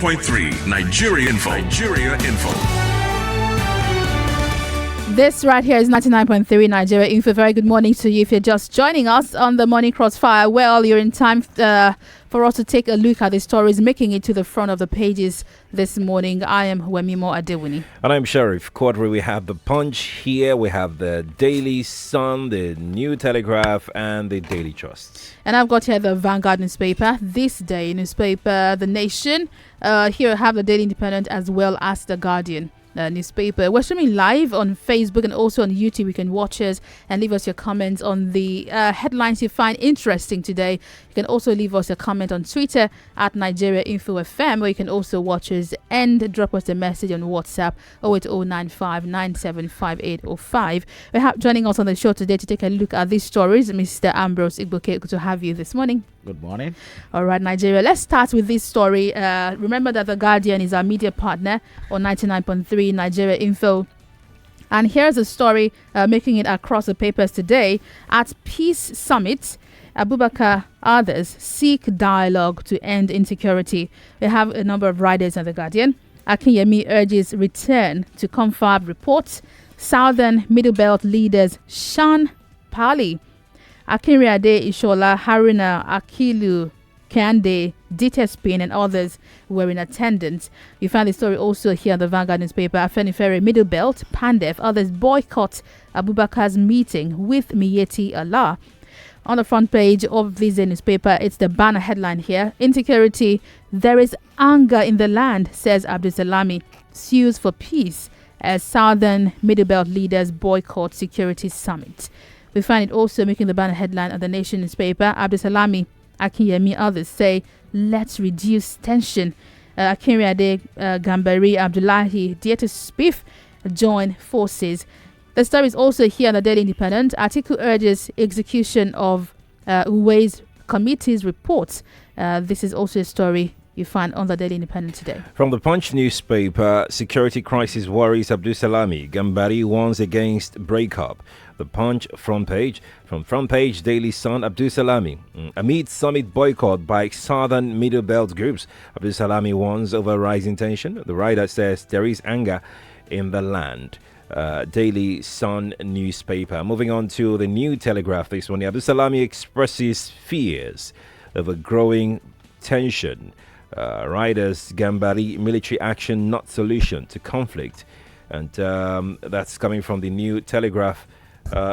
99.3 Nigeria Info. Nigeria Info. This right here is 99.3 Nigeria Info. Very good morning to you if you're just joining us on the Morning Crossfire. Well, you're in time for us to take a look at the stories making it to the front of the pages this morning. I am Wemimo Adewuni. And I'm Sheriff Quadry. We have the Punch here. We have the Daily Sun, the New Telegraph, and the Daily Trust. And I've got here the Vanguard newspaper, This Day newspaper, The Nation. Here I have the Daily Independent as well as the Guardian newspaper. We're streaming live on Facebook and also on YouTube. You can watch us and leave us your comments on the headlines you find interesting today. You can also leave us a comment on Twitter at Nigeria Info FM, or you can also watch us and drop us a message on WhatsApp 08095975805. We have joining us on the show today to take a look at these stories, Mr. Ambrose Igboke. Good to have you this morning. Good morning. All right, Nigeria. Let's start with this story. Remember that The Guardian is our media partner on 99.3 Nigeria Info. And here's a story making it across the papers today. At Peace Summit, Abubakar others seek dialogue to end insecurity. We have a number of riders on The Guardian. Akinyemi urges return to confab reports. Southern Middle Belt leaders shun Pali. Akinriade Ishola, Haruna Akilu, Kande, Ditespin, and others were in attendance. You find the story also here in the Vanguard newspaper. Afenifere Middle Belt, Pandef, others boycott Abubakar's meeting with Miyetti Allah. On the front page of this newspaper, it's the banner headline here. Insecurity, there is anger in the land, says Abdul Salami. Sues for peace as Southern Middle Belt leaders boycott security summit. We find it also making the banner headline of the Nation newspaper. Abdul Salami, Akinyemi, others say, let's reduce tension. Akinriade, Gambari, Abdullahi, Dieter Spiff join forces. The story is also here on the Daily Independent. Article urges execution of Uwe's committee's reports. This is also a story you find on the Daily Independent today. From the Punch newspaper, security crisis worries Abdul Salami. Gambari warns against breakup. The Punch front page. From front page, Daily Sun, Abdul Salami. Amid summit boycott by Southern Middle Belt groups, Abdul Salami warns over rising tension. The writer says there is anger in the land. Daily Sun newspaper. Moving on to the New Telegraph this morning, Abdul Salami expresses fears of a growing tension. Riders, Gambari, military action not solution to conflict. And that's coming from the New Telegraph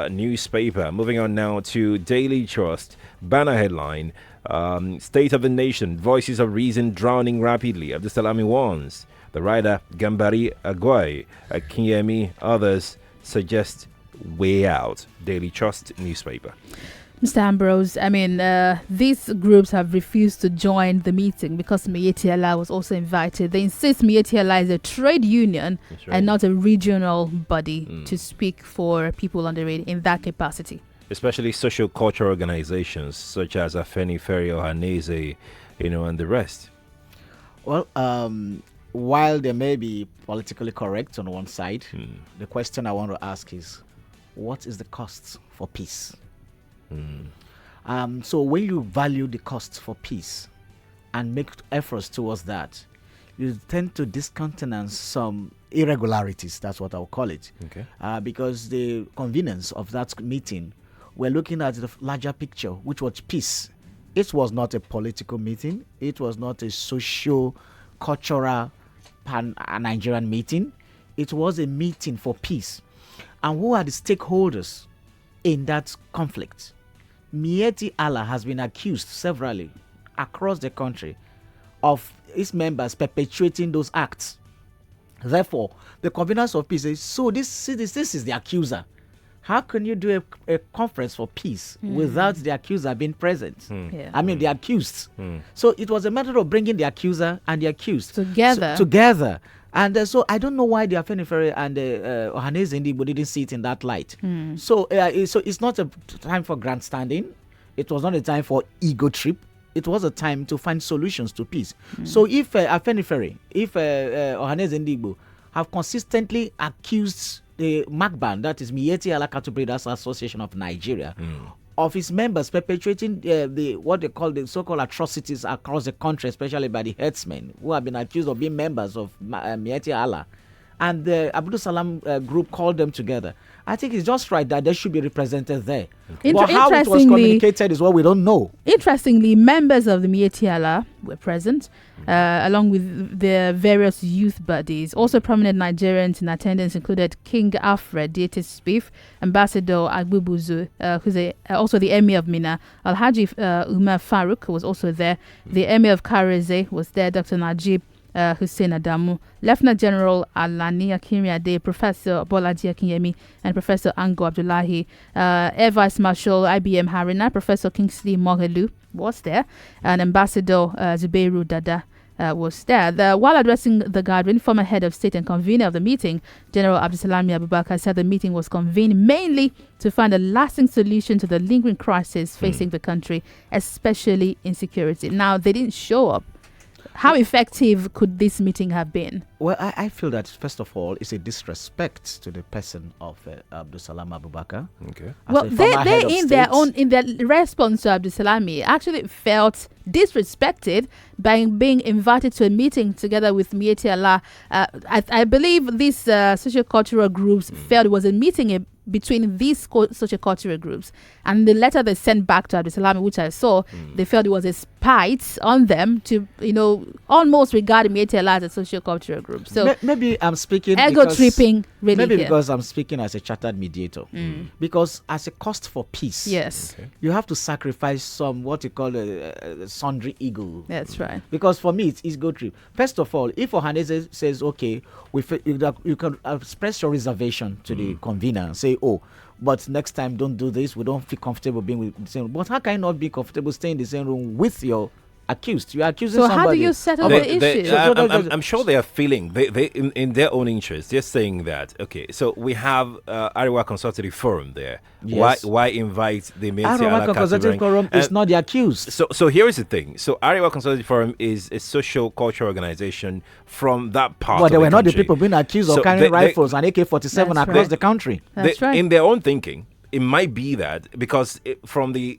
newspaper. Moving on now to Daily Trust. Banner headline, State of the Nation, Voices of Reason drowning rapidly. Abdul Salami warns. The writer, Gambari, Agwai, Akinyemi, others suggest way out. Daily Trust newspaper. Mr. Ambrose, these groups have refused to join the meeting because Miyetti Allah was also invited. They insist Miyetti Allah is a trade union and not a regional body to speak for people on the radio in that capacity. Especially social cultural organizations such as Afenifere, Ohaneze, and the rest. Well, while they may be politically correct on one side, the question I want to ask is, what is the cost for peace? So when you value the cost for peace and make efforts towards that, you tend to discountenance some irregularities. That's what I'll call it. Okay. Because the convenience of that meeting, we're looking at the larger picture, which was peace. It was not a political meeting. It was not a socio-cultural pan-Nigerian meeting. It was a meeting for peace. And who are the stakeholders in that conflict? Miyetti Allah has been accused severally across the country of its members perpetuating those acts. Therefore, the conveners of peace is, so this is the accuser. How can you do a conference for peace without the accuser being present? The accused. So it was a matter of bringing the accuser and the accused together. And so I don't know why the Afenifere and the Ohaneze Ndigbo didn't see it in that light. So it's not a time for grandstanding. It was not a time for ego trip. It was a time to find solutions to peace. So if Afenifere, if Ohaneze Ndigbo have consistently accused the MACBAN, that is Miyetti Allah Cattle Breeders Association of Nigeria, of his members perpetrating the what they call the so-called atrocities across the country, especially by the herdsmen who have been accused of being members of Miyetti Allah. And the Abdul Salam group called them together. I think it's just right that they should be represented there. But how it was communicated is what we don't know. Interestingly, members of the Miyetti Allah were present, along with their various youth bodies. Also prominent Nigerians in attendance included King Alfred Dietis Spiff, Ambassador Agbubuzu, who's also the Emir of Mina, Alhaji Umar Farouk was also there, the Emir of Kareze was there, Dr. Najib Hussein Adamu, Lieutenant General Alani Akimiade, Professor Bolaji Akinyemi, and Professor Ango Abdullahi, Air Vice Marshal IBM Harina, Professor Kingsley Mogelu was there, and Ambassador Zubeiru Dada was there. While addressing the gathering, former head of state and convener of the meeting, General Abdusalami Abubakar, said the meeting was convened mainly to find a lasting solution to the lingering crisis facing the country, especially insecurity. Now, they didn't show up. How effective could this meeting have been? Well, I feel that, first of all, it's a disrespect to the person of Abdul Salam Abubakar. Okay. Well, they in their response to Abdul Salami actually felt disrespected by being invited to a meeting together with Miyetti Allah. I believe these socio-cultural groups felt it was a meeting between these socio-cultural groups, and the letter they sent back to Abdul Salami, which I saw, they felt it was a spite on them to, almost regard Miyetti Allah as a socio-cultural group. So maybe I'm speaking tripping, really. Maybe here. because I'm speaking as a chartered mediator. Because as a cost for peace, yes, you have to sacrifice some what you call a sundry ego. That's right. Because for me, it's ego trip. First of all, if Ohaneze says, okay, you can express your reservation to the convener and say, oh, but next time don't do this. We don't feel comfortable being with the same room. But how can you not be comfortable staying in the same room with your accused? You're accusing somebody. So how do you settle the issue? I'm sure they are feeling, they in their own interest, they're saying that, okay, so we have Arewa Consultative Forum there. Yes. Why invite the Miyetti Arewa Allah Consultative Forum is not the accused. So here is the thing. So Arewa Consultative Forum is a social cultural organization from that part But they were not the country. people being accused of carrying rifles and AK-47 across the country. That's right. In their own thinking, it might be that because from the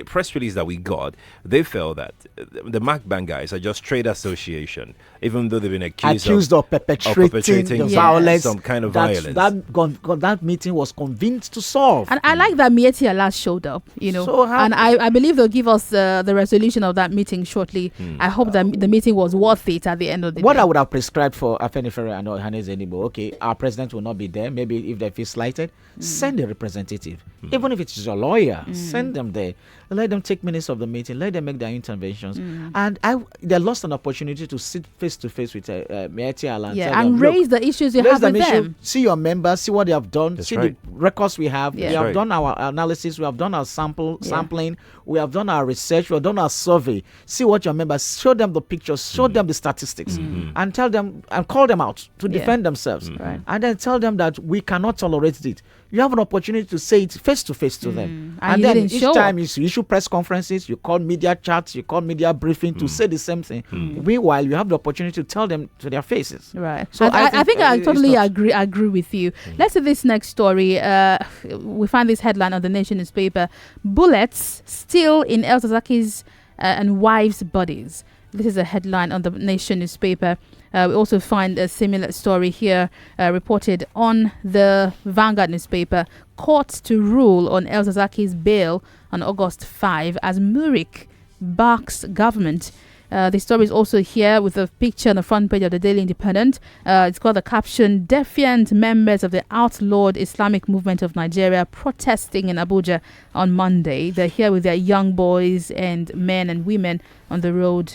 press release that we got, they felt that the MacBan guys are just trade association, even though they've been accused of perpetrating the violence, some kind of violence. That meeting was convened to solve. And I like that Miyetti Allah showed up, and I believe they'll give us the resolution of that meeting shortly. I hope that the meeting was worth it at the end of the day. What I would have prescribed for Afenifere and Ohaneze Enibo, okay, our president will not be there. Maybe if they feel slighted, send a representative. Even if it's your lawyer, send them there. Let them take minutes of the meeting. Let them make their interventions. And they lost an opportunity to sit face to face with Miyetti Allah and raise the issues you have with them. See your members, see what they have done, see the records we have. Yeah. We have done our analysis, we have done our sampling, we have done our research, we have done our survey. See what your members, show them the pictures, show them the statistics, and tell them and call them out to defend themselves. Right. And then tell them that we cannot tolerate it. You have an opportunity to say it face to face to them. And then each time you issue press conferences, you call media chats, you call media briefing to say the same thing. Meanwhile, you have the opportunity to tell them to their faces. Right. So I think I totally agree with you. Let's see this next story. We find this headline on the Nation newspaper. Bullets still in El Sazaki's and wives' bodies. This is a headline on the Nation newspaper. We also find a similar story here reported on the Vanguard newspaper. Court to rule on El Zazaki's bail on August 5 as Murik barks government. The story is also here with a picture on the front page of the Daily Independent. It's got the caption, "Defiant members of the outlawed Islamic movement of Nigeria protesting in Abuja on Monday." They're here with their young boys and men and women on the road,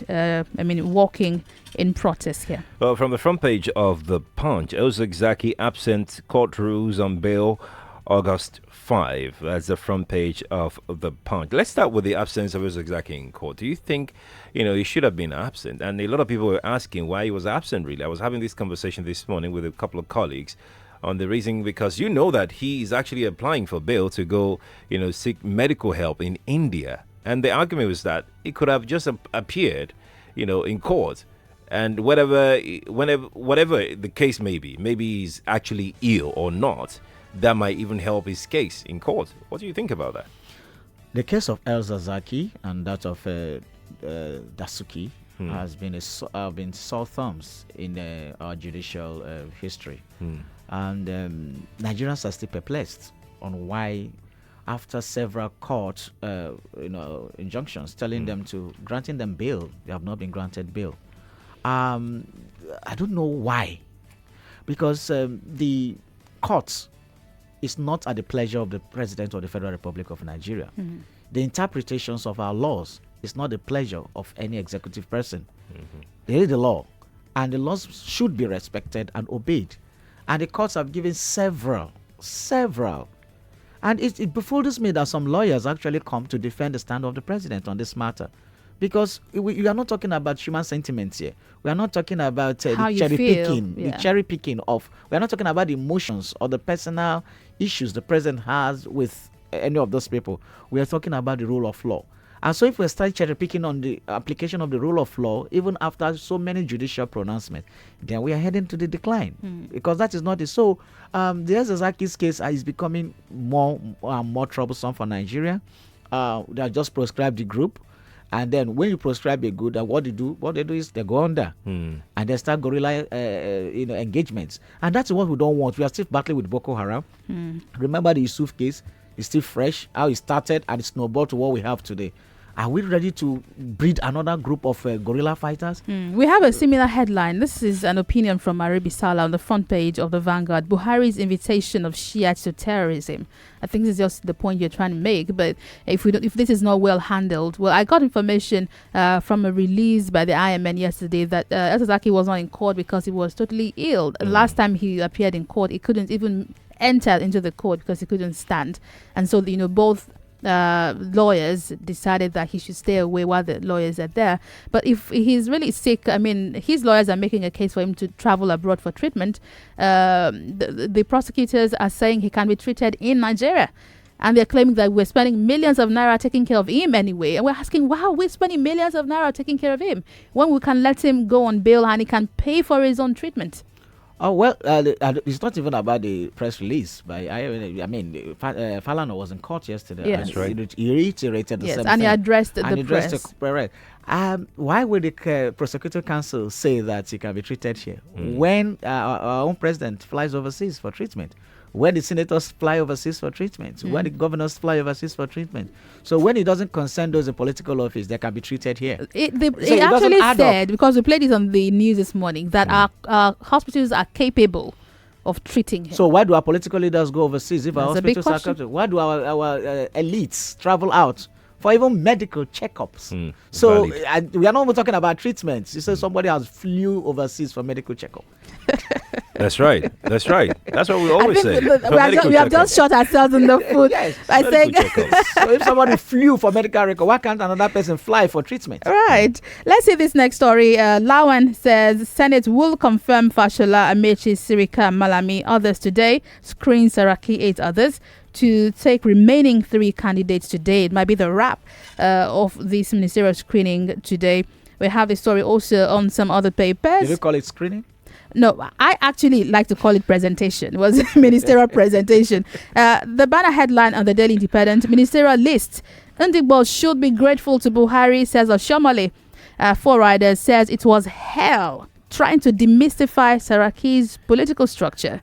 walking in protest here. Well, from the front page of The Punch, El Zagzaki absent, court rules on bail August 5. That's the front page of The Punch. Let's start with the absence of El Zagzaki in court. Do you think, he should have been absent? And a lot of people were asking why he was absent, really. I was having this conversation this morning with a couple of colleagues on the reason, because that he is actually applying for bail to go, seek medical help in India. And the argument was that he could have just appeared, in court. And whatever the case may be, maybe he's actually ill or not, that might even help his case in court. What do you think about that? The case of El Zazaki and that of Dasuki has been been sore thumbs in our judicial history. And Nigerians are still perplexed on why, after several court injunctions telling them to granting them bail, they have not been granted bail. I don't know why, because the courts is not at the pleasure of the President of the Federal Republic of Nigeria. The interpretations of our laws is not the pleasure of any executive person. There is the law, and the laws should be respected and obeyed. And the courts have given several. And it befuddles me that some lawyers actually come to defend the stand of the president on this matter. Because we are not talking about human sentiments here. We are not talking about the cherry picking. The cherry picking of. We are not talking about the emotions or the personal issues the president has with any of those people. We are talking about the rule of law. And so if we start cherry picking on the application of the rule of law, even after so many judicial pronouncements, then we are heading to the decline. Because that is not it. So the Zazaki's case is becoming more troublesome for Nigeria. They have just proscribed the group. And then when you proscribe a good, what they do is they go under and they start guerrilla engagements. And that's what we don't want. We are still battling with Boko Haram. Remember the Yusuf case? It's still fresh, how it started and it snowballed to what we have today. Are we ready to breed another group of guerrilla fighters? We have a similar headline. This is an opinion from Arabi Salah on the front page of the Vanguard. Buhari's invitation of Shiites to terrorism. I think this is just the point you're trying to make. But if this is not well handled, well, I got information from a release by the IMN yesterday that El Zazaki was not in court because he was totally ill. Last time he appeared in court, he couldn't even enter into the court because he couldn't stand. And so, both lawyers decided that he should stay away while the lawyers are there. But if he's really sick, his lawyers are making a case for him to travel abroad for treatment. The prosecutors are saying he can be treated in Nigeria. And they're claiming that we're spending millions of naira taking care of him anyway. And we're asking, wow, we're spending millions of naira taking care of him when we can let him go on bail and he can pay for his own treatment. Oh, well, it's not even about the press release. Falana was in court yesterday. Yes. That's right. He reiterated the same thing. And he addressed the press. Why would the prosecutor counsel say that he can be treated here when our own president flies overseas for treatment? When the senators fly overseas for treatment, when the governors fly overseas for treatment. So when it doesn't concern those in political office, they can be treated here. It actually said, because we played it on the news this morning, that our hospitals are capable of treating him. So why do our political leaders go overseas if our hospitals are capable? Why do our elites travel out for even medical checkups? So we are not even talking about treatments. You say somebody has flew overseas for medical checkup. That's right. That's what we always say. We have just shot ourselves in the foot by saying. So if somebody flew for medical record, why can't another person fly for treatment? Right. Let's see this next story. Lawan says Senate will confirm Fashola, Amechi, Sirika, Malami, others today. Screen Saraki, 8 others. To take remaining 3 candidates today. It might be the wrap of this ministerial screening today. We have a story also on some other papers. Did you call it screening? No, I actually like to call it presentation. It was a ministerial presentation. The banner headline on the Daily Independent, ministerial list. Ndigbo should be grateful to Buhari, says Oshomole. 4 Riders says it was hell trying to demystify Saraki's political structure.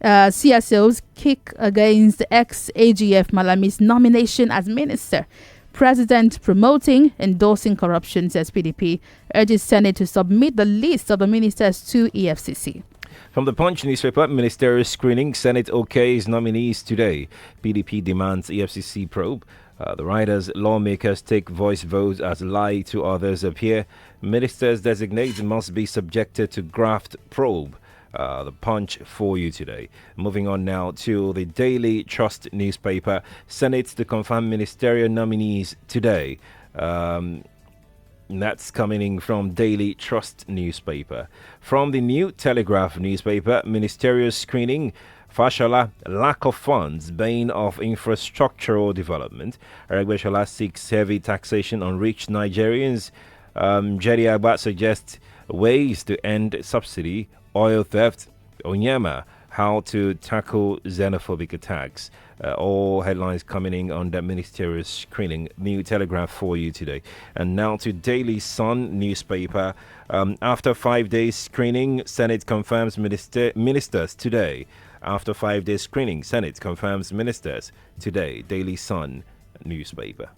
CSOs kick against ex-AGF Malami's nomination as minister. President promoting endorsing corruption, says PDP, urges Senate to submit the list of the ministers to EFCC. From the Punch newspaper, ministerial screening, Senate okays nominees today. PDP demands EFCC probe. The riders, lawmakers take voice votes as lie to others appear. Ministers designated must be subjected to graft probe. The Punch for you today. Moving on now to the Daily Trust newspaper. Senate to confirm ministerial nominees today. That's coming in from Daily Trust newspaper. From the New Telegraph newspaper, ministerial screening. Fashola, lack of funds, bane of infrastructural development. Aregbesola seeks heavy taxation on rich Nigerians. Jerry Agba suggests ways to end subsidy. Oil theft. Onyema how to tackle xenophobic attacks. All headlines coming in under ministerial screening. New Telegraph for you today. And now to Daily Sun newspaper. After 5 days screening, Senate confirms ministers today. After 5 days screening, Senate confirms ministers today. Daily Sun newspaper.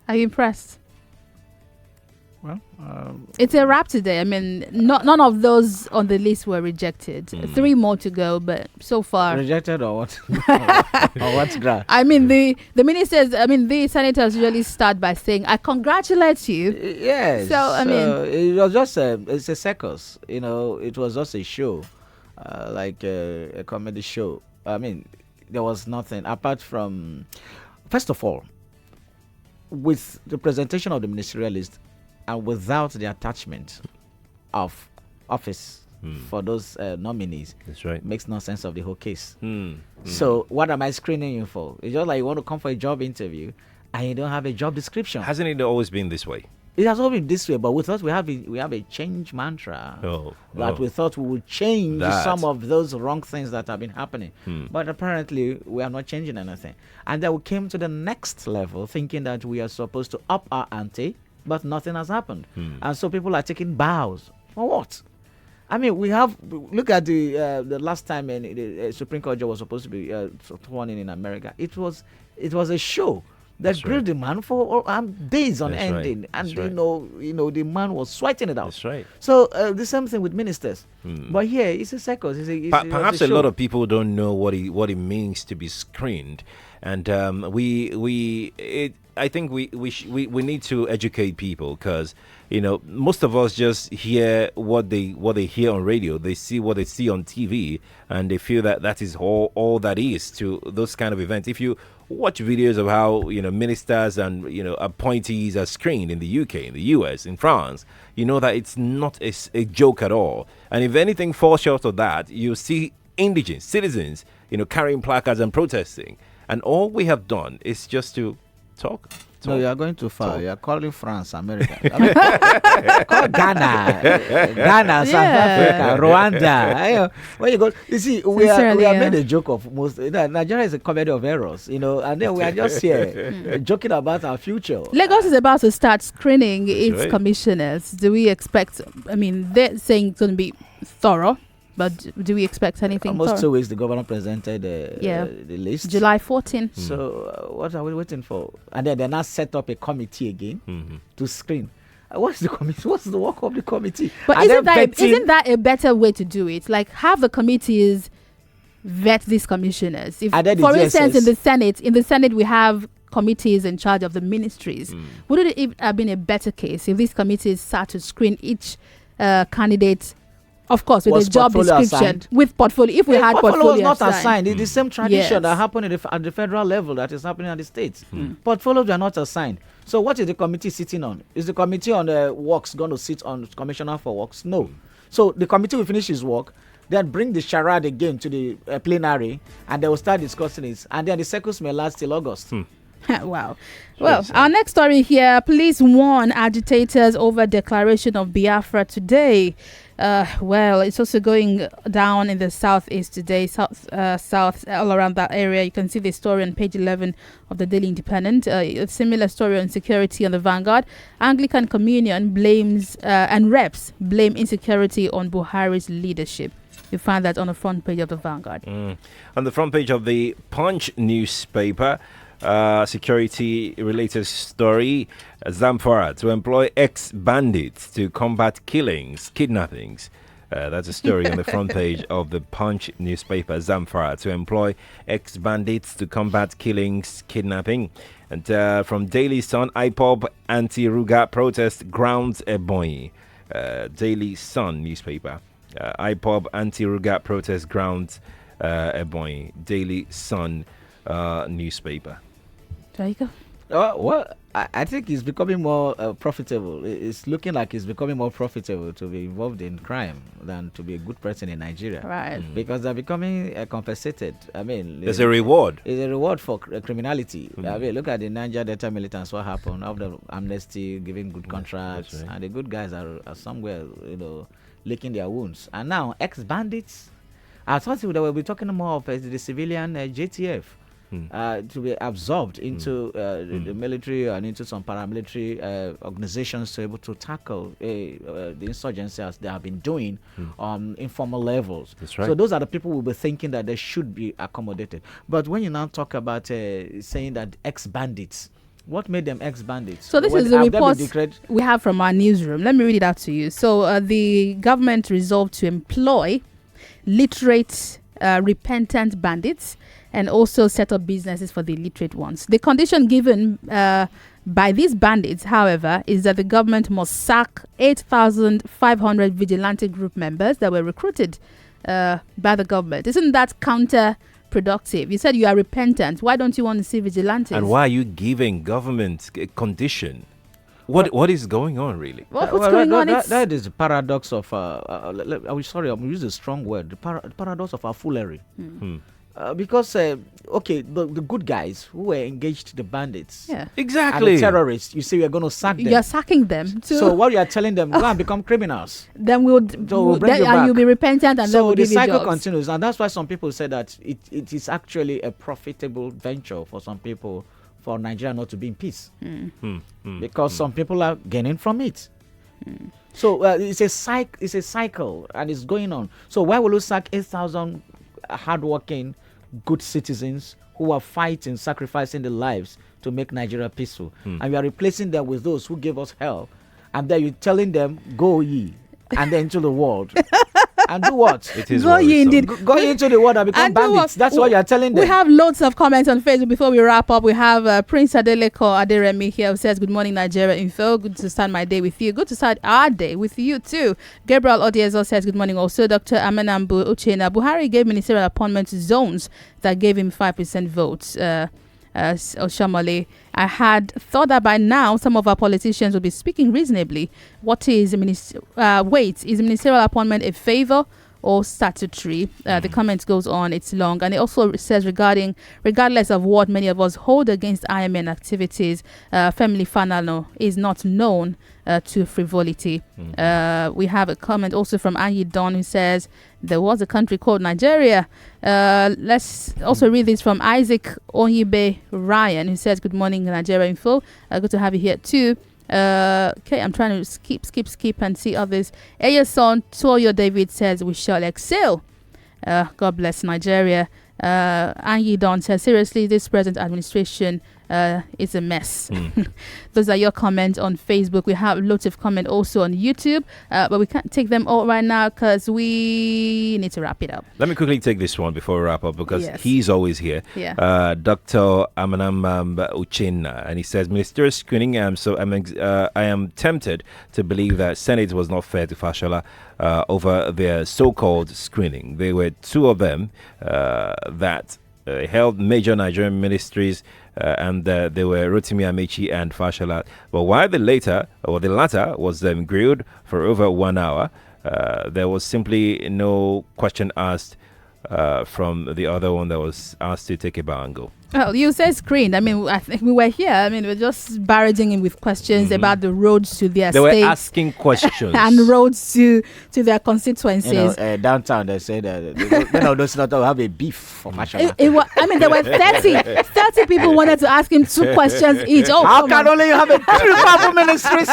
Are you impressed? Well, It's a wrap today. I mean, none of those on the list were rejected. 3 more to go, but so far rejected or what? Or what's that? I mean, the ministers. I mean, the senators usually start by saying, "I congratulate you." Yes. So, I mean, it was just it's a circus. It was just a show, like a comedy show. I mean, there was nothing apart from, first of all, with the presentation of the ministerial list and without the attachment of office for those nominees. That's right. Makes no sense of the whole case. So what am I screening you for? It's just like you want to come for a job interview and you don't have a job description. Hasn't it always been this way? It has always been this way, but we thought we have a change mantra that we thought we would change some of those wrong things that have been happening. But apparently we are not changing anything. And then we came to the next level thinking that we are supposed to up our ante, but nothing has happened. And so people are taking bows. For what? I mean, look at the last time the Supreme Court judge was supposed to be sworn in America. It was a show. There's great demand for days on ending, and the man was sweating it out. That's right. So the same thing with ministers, but here it's a circus. Perhaps a lot of people don't know what it means to be screened, and I think we need to educate people, because most of us just hear what they hear on radio. They see what they see on TV, and they feel that is all that is to those kind of events. If you watch videos of how ministers and appointees are screened in the UK, in the US, in France, you know that it's not a joke at all. And if anything falls short of that, you see indigent citizens carrying placards and protesting. And all we have done is just to talk. No, you are going too far. You are calling France, America. Call Ghana, South Africa, Rwanda. Where you go? You see, we have made a joke of most. Nigeria is a comedy of errors, and then we are just here joking about our future. Lagos is about to start screening its commissioners. Do we expect? I mean, they're saying it's going to be thorough. But do we expect anything? Almost 2 weeks, the governor presented the list. July 14. So what are we waiting for? And then they now set up a committee again to screen. What's the committee? What's the work of the committee? But isn't that a better way to do it? Like, have the committees vet these commissioners. If, for instance, in the Senate we have committees in charge of the ministries. Wouldn't it have been a better case if these committees start to screen each candidate? Of course, with a job description, assigned? With portfolio. If we had portfolio was not assigned. It's the same tradition that happened at the federal level that is happening at the states. Portfolios are not assigned. So what is the committee sitting on? Is the committee on works going to sit on commissioner for works? No. So the committee will finish his work, then bring the charade again to the plenary, and they will start discussing it. And then the circus may last till August. Wow. Well, our next story here. Police warn agitators over declaration of Biafra today. Well, it's also going down in the southeast today, south all around that area. You can see the story on page 11 of the Daily Independent. A similar story on security on the Vanguard. Anglican Communion blames and reps blame insecurity on Buhari's leadership. You find that on the front page of the Vanguard. On the front page of the Punch newspaper, security-related story, Zamfara to employ ex-bandits to combat kidnappings. That's a story on the front page of the Punch newspaper. Zamfara to employ ex-bandits to combat kidnapping. And from Daily Sun, IPOB anti-Ruga protest grounds Ebonyi. Daily Sun newspaper. IPOB anti-Ruga protest grounds Ebonyi. Daily Sun newspaper. There you go. Well, I think it's becoming more profitable. It's looking like it's becoming more profitable to be involved in crime than to be a good person in Nigeria. Right. Because they're becoming compensated. I mean, There's a reward. It's a reward for criminality. I mean, look at the Niger Delta militants. What happened after amnesty, giving good contracts, right. and the good guys are somewhere, licking their wounds. And now ex-bandits. I thought that we'll be talking more of the civilian JTF. To be absorbed into the military and into some paramilitary organizations to be able to tackle the insurgency as they have been doing on informal levels. That's right. So those are the people who will be thinking that they should be accommodated. But when you now talk about saying that ex-bandits, what made them ex-bandits? So this is the report we have from our newsroom. Let me read it out to you. So the government resolved to employ literate, repentant bandits and also set up businesses for the illiterate ones. The condition given by these bandits, however, is that the government must sack 8,500 vigilante group members that were recruited by the government. Isn't that counterproductive? You said you are repentant. Why don't you want to see vigilantes? And why are you giving government a condition? What is going on, really? What's going on? That is the paradox of... I'm sorry, I'm using a strong word. The paradox of our foolery. Because, the good guys who were engaged, the bandits, exactly, and the terrorists, you say you're going to sack them. You're sacking them too. So what you are telling them, go and become criminals. Then we'll bring you back. You'll be repentant, and then we'll give you jobs. So the cycle continues, and that's why some people say that it is actually a profitable venture for some people, for Nigeria not to be in peace, because some people are gaining from it. So it's a cycle, and it's going on. So why will you sack 8,000 hardworking, good citizens who are fighting, sacrificing their lives to make Nigeria peaceful, and we are replacing them with those who gave us hell, and then you're telling them, go ye, and then into the world. And do what? It is go ye indeed. Go into the world and become bandits. That's what you're telling them. We have loads of comments on Facebook. Before we wrap up, we have Prince Adeleko Aderemi here who says, good morning, Nigeria Info. Good to start my day with you. Good to start our day with you too. Gabriel Odiezo says, good morning also. Dr. Amenambu Uchena. Buhari gave ministerial appointment to zones that gave him 5% votes. Oshamale, I had thought that by now some of our politicians would be speaking reasonably. What is is ministerial appointment a favor or statutory? The comment goes on, it's long, and it also says regardless of what many of us hold against IMN activities, Family Fanano is not known to frivolity. We have a comment also from Anyi Don who says there was a country called Nigeria. Let's also read this from Isaac Onyibe Ryan who says, good morning, Nigeria Info. Good to have you here too. Okay, I'm trying to skip and see others. Eyason Toyo David says, we shall excel. God bless Nigeria. Anyi Don says, seriously, this present administration is a mess. Those are your comments on Facebook. We have lots of comments also on YouTube, but we can't take them all right now because we need to wrap it up. Let me quickly take this one before we wrap up because he's always here. Dr. Amanam Uchenna, and he says, ministerial screening. I am tempted to believe that Senate was not fair to Fashola over their so-called screening. There were two of them that held major Nigerian ministries, and they were Rotimi Amechi and Fashola. But while the latter was grilled for over 1 hour, there was simply no question asked from the other one that was asked to take a bow and go. Well, you say screened. I mean, I think we were here. I mean, we're just barraging him with questions about the roads to their states. They were asking questions. And roads to their constituencies. Downtown, they said that those not have a beef for Mashallah. I mean, there were 30 people wanted to ask him 2 questions each. Oh, how can only you have a 2 powerful ministries?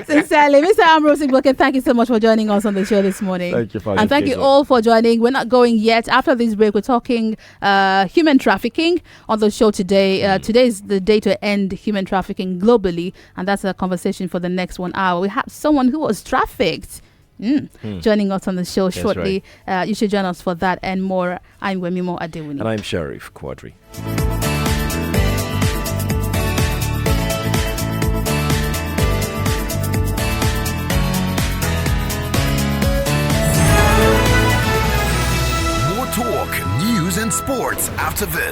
Sincerely, Mr. Ambrose Igboke, thank you so much for joining us on the show this morning. Thank you for And thank you all for joining. We're not going yet. After this break, we're talking human trafficking on the show today. Today is the day to end human trafficking globally, and that's a conversation for the next 1 hour. We have someone who was trafficked joining us on the show shortly. Right. You should join us for that and more. I'm Wemimo Adewuni. And I'm Sheriff Quadry. More talk, news and sports after this.